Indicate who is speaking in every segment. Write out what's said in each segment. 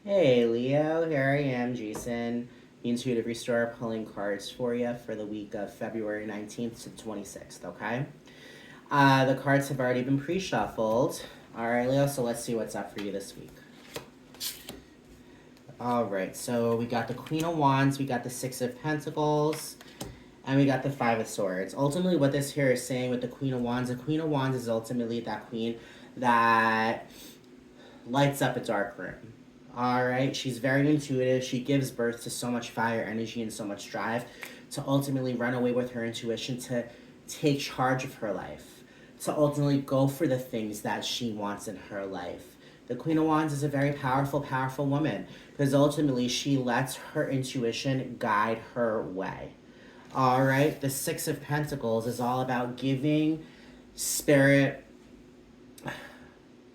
Speaker 1: Hey Leo, here I am, Jason, the Intuitive Restorer, pulling cards for you for the week of February 19th to 26th, okay? The cards have already been pre shuffled. Alright, Leo, so let's see what's up for you this week. Alright, so we got the Queen of Wands, we got the Six of Pentacles, and we got the Five of Swords. Ultimately, what this here is saying with the Queen of Wands, the Queen of Wands is ultimately that queen that lights up a dark room. Alright, she's very intuitive. She gives birth to so much fire energy and so much drive to ultimately run away with her intuition, to take charge of her life, to ultimately go for the things that she wants in her life. The Queen of Wands is a very powerful, powerful woman because ultimately she lets her intuition guide her way. Alright, the Six of Pentacles is all about giving spirit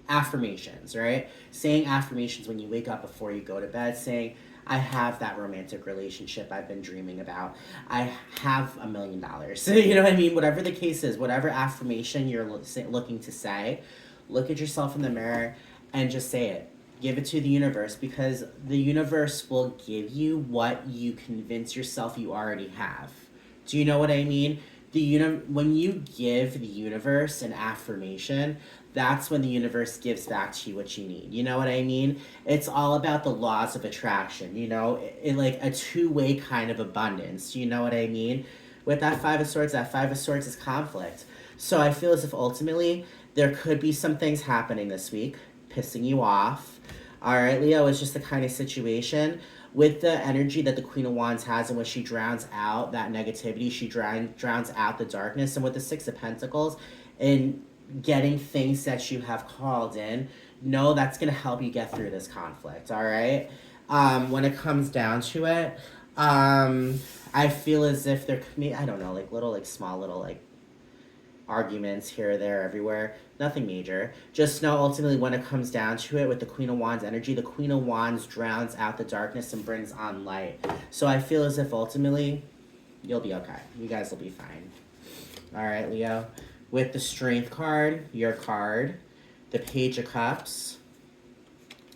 Speaker 1: affirmations, right? Saying affirmations when you wake up before you go to bed, saying, I have that romantic relationship I've been dreaming about. I have $1 million. You know what I mean? Whatever the case is, whatever affirmation you're looking to say, look at yourself in the mirror and just say it. Give it to the universe because the universe will give you what you convince yourself you already have. Do you know what I mean? When you give the universe an affirmation, that's when the universe gives back to you what you need. You know what I mean? It's all about the laws of attraction, like a two-way kind of abundance. You know what I mean? With that Five of Swords is conflict. So I feel as if ultimately there could be some things happening this week, pissing you off. All right, Leo, it's just the kind of situation with the energy that the Queen of Wands has, and when she drowns out that negativity, she drowns out the darkness. And with the Six of Pentacles, and getting things that you have called in, know that's going to help you get through this conflict, all right? When it comes down to it, I feel as if there could be, I don't know, like little, like small little, like arguments here, there, everywhere. Nothing major. Just know ultimately when it comes down to it with the Queen of Wands energy, the Queen of Wands drowns out the darkness and brings on light. So I feel as if ultimately you'll be okay. You guys will be fine. All right, Leo. With the Strength card, your card, the Page of Cups,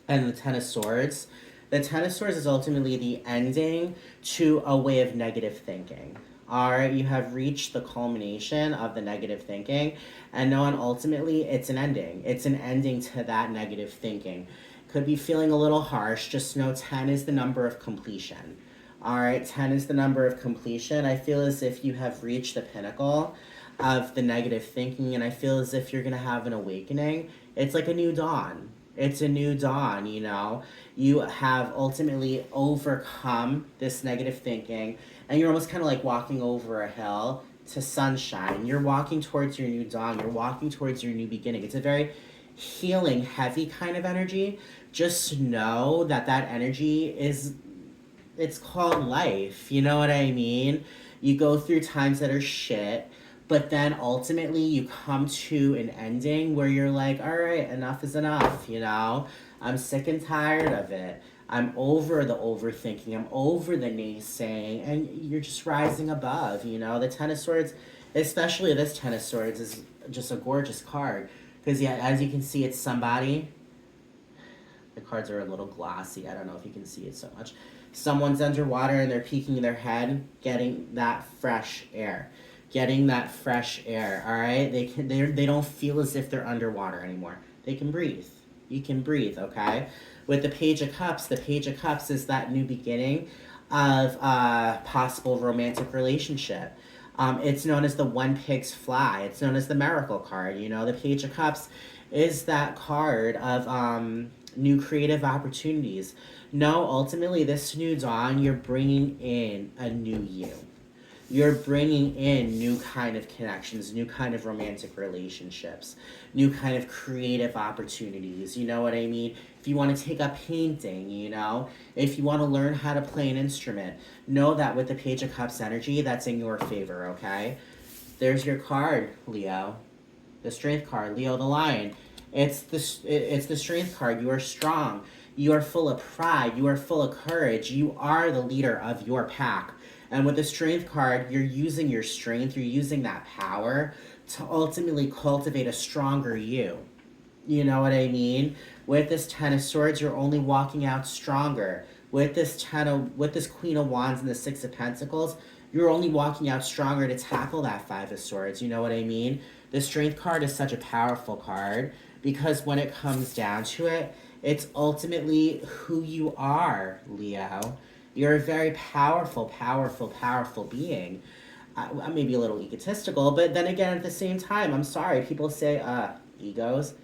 Speaker 1: and the Ten of Swords. The Ten of Swords is ultimately the ending to a way of negative thinking. Alright, you have reached the culmination of the negative thinking, and knowing ultimately it's an ending. It's an ending to that negative thinking. Could be feeling a little harsh, just know 10 is the number of completion. Alright, 10 is the number of completion. I feel as if you have reached the pinnacle of the negative thinking, and I feel as if you're going to have an awakening. It's like a new dawn. It's a new dawn, you know? You have ultimately overcome this negative thinking, and you're almost kind of like walking over a hill to sunshine. You're walking towards your new dawn. You're walking towards your new beginning. It's a very healing, heavy kind of energy. Just know that that energy is, it's called life. You know what I mean? You go through times that are shit, but then ultimately you come to an ending where you're like, all right, enough is enough, you know? I'm sick and tired of it. I'm over the overthinking. I'm over the naysaying. And you're just rising above, you know? The Ten of Swords, especially this Ten of Swords, is just a gorgeous card. Because, yeah, as you can see, it's somebody. The cards are a little glossy. I don't know if you can see it so much. Someone's underwater and they're peeking their head, getting that fresh air. Getting that fresh air, all right? They don't feel as if they're underwater anymore. They can breathe. You can breathe, okay? With the Page of Cups is that new beginning of a possible romantic relationship. It's known as the One Pigs Fly. It's known as the Miracle card. You know, the Page of Cups is that card of new creative opportunities. No, ultimately, this new dawn, you're bringing in a new you. You're bringing in new kind of connections, new kind of romantic relationships, new kind of creative opportunities. You know what I mean? If you want to take up painting, you know, if you want to learn how to play an instrument, know that with the Page of Cups energy, that's in your favor, okay? There's your card, Leo. The Strength card, Leo the Lion. It's the Strength card. You are strong. You are full of pride. You are full of courage. You are the leader of your pack. And with the Strength card, you're using your strength, you're using that power to ultimately cultivate a stronger you. You know what I mean? With this Ten of Swords, you're only walking out stronger. With this Queen of Wands and the Six of Pentacles, you're only walking out stronger to tackle that Five of Swords. You know what I mean? The Strength card is such a powerful card because when it comes down to it, it's ultimately who you are, Leo. You're a very powerful, powerful, powerful being. I may be a little egotistical, but then again, at the same time, I'm sorry. People say, egos.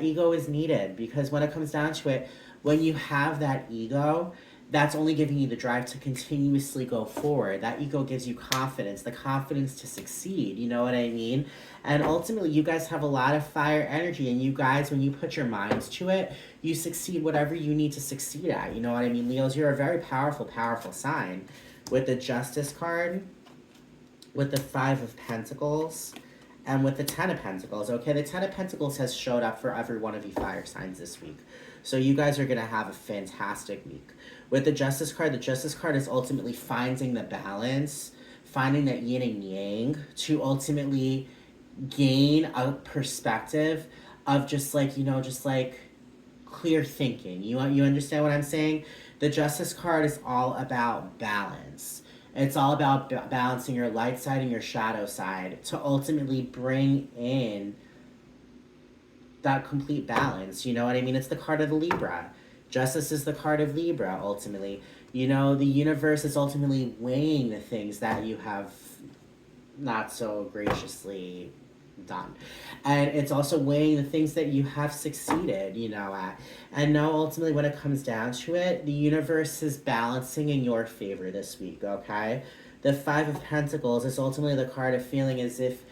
Speaker 1: Ego is needed because when it comes down to it, when you have that ego, that's only giving you the drive to continuously go forward. That ego gives you confidence, the confidence to succeed. You know what I mean? And ultimately, you guys have a lot of fire energy, and you guys, when you put your minds to it, you succeed whatever you need to succeed at. You know what I mean? Leos, you're a very powerful, powerful sign. With the Justice card, with the Five of Pentacles, and with the Ten of Pentacles, okay? The Ten of Pentacles has showed up for every one of you fire signs this week. So you guys are going to have a fantastic week. With the Justice card is ultimately finding the balance, finding that yin and yang to ultimately gain a perspective of just like, just like clear thinking. You understand what I'm saying? The Justice card is all about balance. It's all about balancing your light side and your shadow side to ultimately bring in that complete balance. You know what I mean? It's the card of the Libra. Justice is the card of Libra, ultimately. The universe is ultimately weighing the things that you have not so graciously done. And it's also weighing the things that you have succeeded, at. And now, ultimately, when it comes down to it, the universe is balancing in your favor this week, okay? The Five of Pentacles is ultimately the card of feeling as if,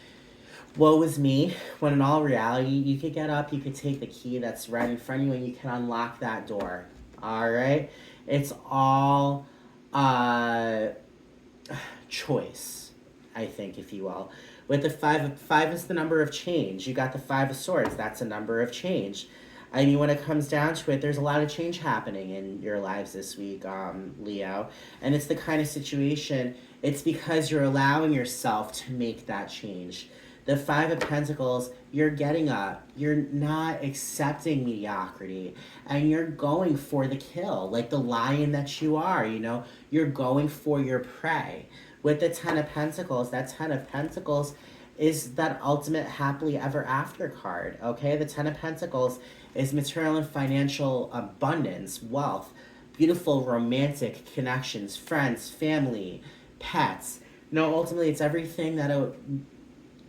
Speaker 1: woe is me, when in all reality, you could get up, you could take the key that's right in front of you, and you can unlock that door, all right? It's all choice, I think, if you will. With the five is the number of change. You got the Five of Swords. That's a number of change. I mean, when it comes down to it, there's a lot of change happening in your lives this week, Leo. And it's the kind of situation, it's because you're allowing yourself to make that change. The Five of Pentacles, you're getting up. You're not accepting mediocrity. And you're going for the kill, like the lion that you are, You're going for your prey. With the Ten of Pentacles, that Ten of Pentacles is that ultimate happily ever after card, okay? The Ten of Pentacles is material and financial abundance, wealth, beautiful romantic connections, friends, family, pets. Ultimately, it's everything that a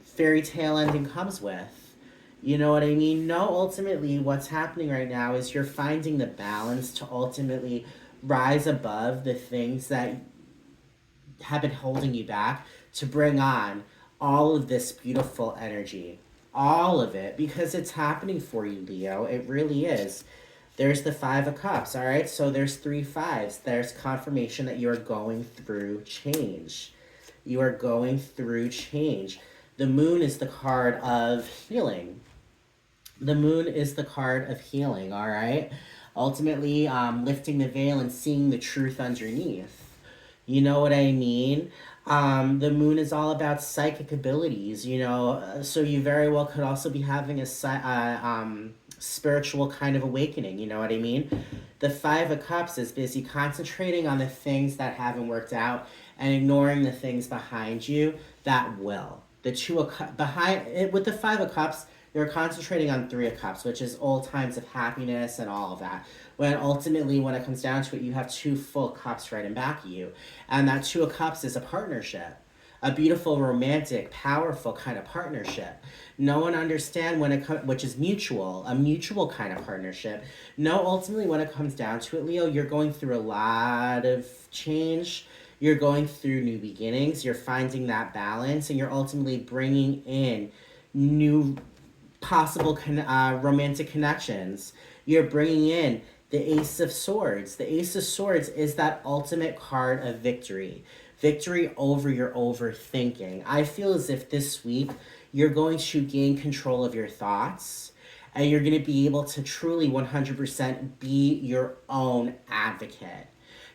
Speaker 1: fairy tale ending comes with. You know what I mean? Ultimately, what's happening right now is you're finding the balance to ultimately rise above the things that have been holding you back to bring on all of this beautiful energy. All of it, because it's happening for you, Leo. It really is. There's the Five of Cups, all right? So there's 3 fives. There's confirmation that you're going through change. You are going through change. The Moon is the card of healing. The Moon is the card of healing, all right? Ultimately, lifting the veil and seeing the truth underneath. You know what I mean? The Moon is all about psychic abilities, so you very well could also be having a spiritual kind of awakening, you know what I mean? The Five of Cups is busy concentrating on the things that haven't worked out and ignoring the things behind you that will. The Two of Cups, with the Five of Cups, you're concentrating on Three of Cups, which is old times of happiness and all of that. When ultimately, when it comes down to it, you have 2 full cups right in back of you. And that Two of Cups is a partnership. A beautiful, romantic, powerful kind of partnership. No one understand which is mutual, a mutual kind of partnership. Ultimately, when it comes down to it, Leo, you're going through a lot of change. You're going through new beginnings. You're finding that balance, and you're ultimately bringing in new possible romantic connections. You're bringing in the Ace of Swords. The Ace of Swords is that ultimate card of victory. Victory over your overthinking. I feel as if this week you're going to gain control of your thoughts and you're going to be able to truly 100% be your own advocate.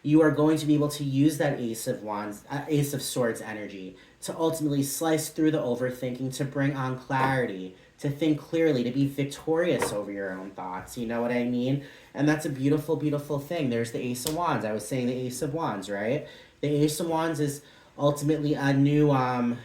Speaker 1: You are going to be able to use that Ace of Swords energy to ultimately slice through the overthinking to bring on clarity, to think clearly, to be victorious over your own thoughts. You know what I mean? And that's a beautiful, beautiful thing. There's the Ace of Wands. I was saying the Ace of Wands, right? The Ace of Wands is ultimately a new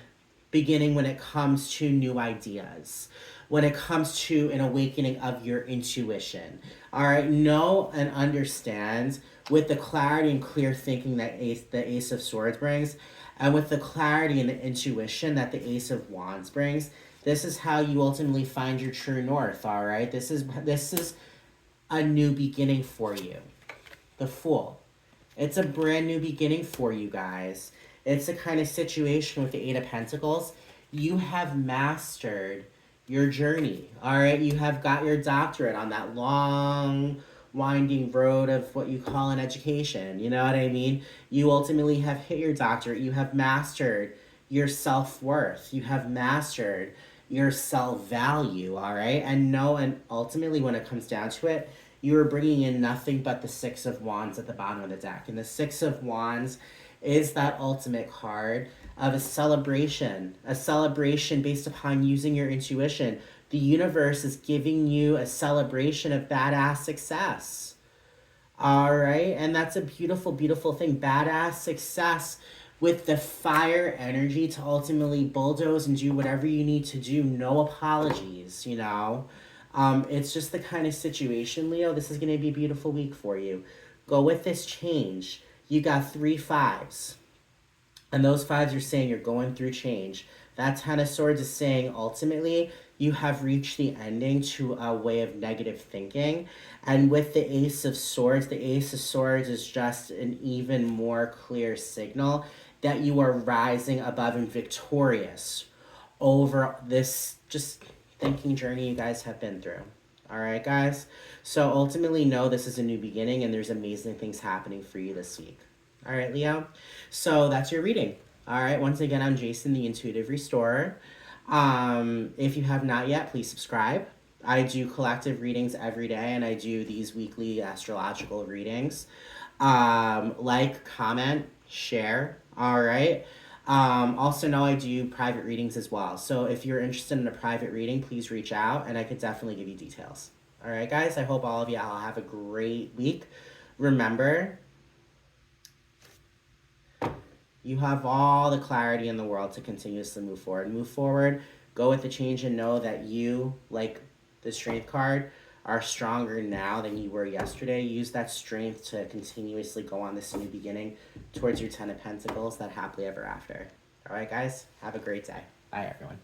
Speaker 1: beginning when it comes to new ideas, when it comes to an awakening of your intuition. All right, know and understand with the clarity and clear thinking that the Ace of Swords brings, and with the clarity and the intuition that the Ace of Wands brings. This is how you ultimately find your true north. All right, this is a new beginning for you. The Fool. It's a brand new beginning for you guys. It's a kind of situation with the Eight of Pentacles. You have mastered your journey. All right, you have got your doctorate on that long, winding road of what you call an education. You know what I mean? You ultimately have hit your doctorate. You have mastered your self worth. You have mastered your self value. All right, and ultimately, when it comes down to it, you are bringing in nothing but the Six of Wands at the bottom of the deck. And the Six of Wands is that ultimate card of a celebration based upon using your intuition. The universe is giving you a celebration of badass success. All right, and that's a beautiful, beautiful thing. Badass success with the fire energy to ultimately bulldoze and do whatever you need to do. No apologies, you know. It's just the kind of situation, Leo. This is going to be a beautiful week for you. Go with this change. You got 3 fives. And those fives are saying you're going through change. That Ten of Swords is saying ultimately you have reached the ending to a way of negative thinking. And with the Ace of Swords is just an even more clear signal that you are rising above and victorious over this just thinking journey you guys have been through. All right, guys? So ultimately, know this is a new beginning and there's amazing things happening for you this week. All right, Leo? So that's your reading. All right, once again, I'm Jason, the Intuitive Restorer. If you have not yet, please subscribe. I do collective readings every day, and I do these weekly astrological readings. Like, comment, share, all right? Also know I do private readings as well. So if you're interested in a private reading, please reach out, and I could definitely give you details. All right, guys? I hope all of you all have a great week. Remember, you have all the clarity in the world to continuously move forward. Move forward, go with the change, and know that you, like the Strength card, are stronger now than you were yesterday. Use that strength to continuously go on this new beginning towards your Ten of Pentacles, that happily ever after. All right, guys? Have a great day. Bye, everyone.